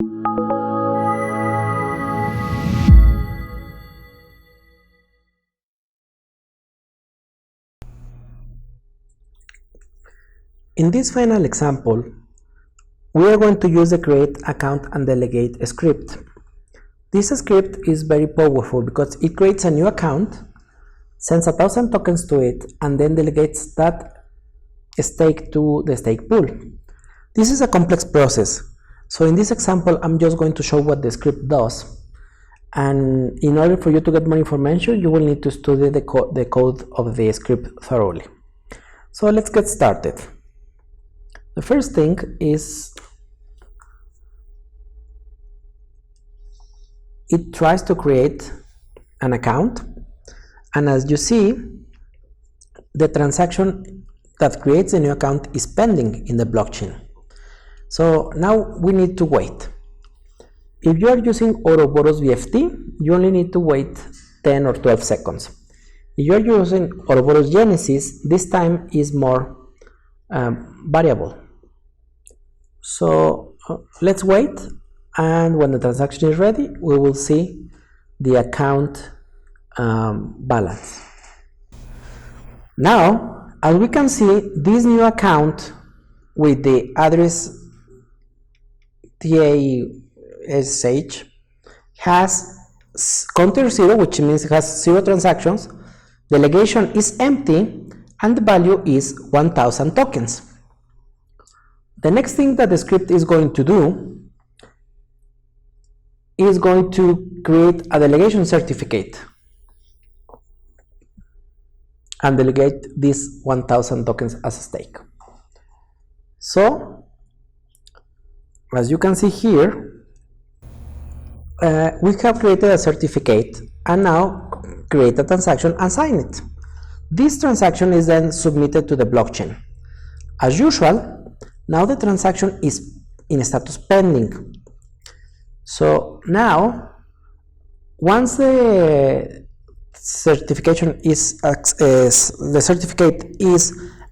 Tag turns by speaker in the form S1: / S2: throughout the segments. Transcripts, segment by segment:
S1: In this final example, we are going to use the create account and delegate script. This script is very powerful because it creates a new account, sends 1,000 tokens to it, and then delegates that stake to the stake pool. This is a complex process, so in this example I'm just going to show what the script does, and in order for you to get more information you will need to study the code of the script thoroughly. So let's get started. The first thing is it tries to create an account, and as you see, the transaction that creates a new account is pending in the blockchain. So now we need to wait. If you are using Ouroboros VFT, you only need to wait 10 or 12 seconds. If you are using Ouroboros Genesis, this time is more variable. So let's wait, and when the transaction is ready, we will see the account balance. Now, as we can see, this new account with the address TASH has counter 0, which means it has 0 transactions, delegation is empty, and the value is 1,000 tokens. The next thing that the script is going to do is going to create a delegation certificate and delegate these 1,000 tokens as a stake. So, as you can see here, we have created a certificate and now create a transaction and sign it. This transaction is then submitted to the blockchain. As usual, now the transaction is in status pending. So now, once the certificate is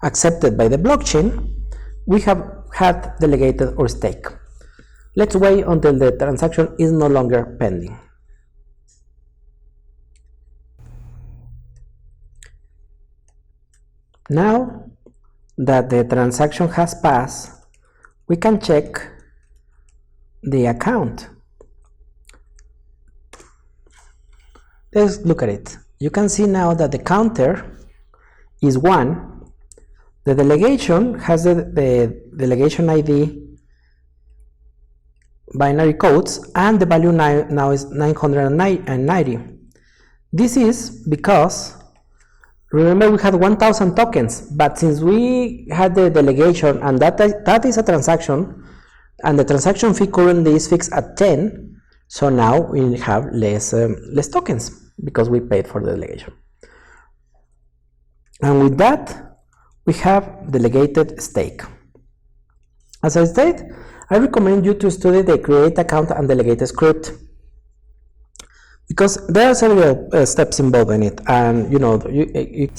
S1: accepted by the blockchain, we have had delegated or stake. Let's wait until the transaction is no longer pending. Now that the transaction has passed, we can check the account. Let's look at it. You can see now that the counter is 1. The delegation has the delegation ID binary codes, and the value now is 990. This is because, remember, we had 1,000 tokens, but since we had the delegation and that is a transaction, and the transaction fee currently is fixed at 10, so now we have less tokens because we paid for the delegation. And with that, we have delegated stake. As I said, I recommend you to study the create account and delegate script, because there are several steps involved in it, and you know you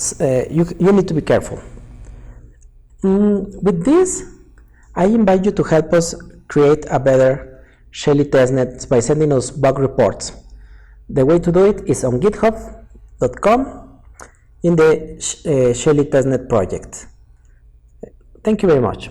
S1: need to be careful. With this, I invite you to help us create a better Shelley testnet by sending us bug reports. The way to do it is on github.com in the Shelley testnet project. Thank you very much.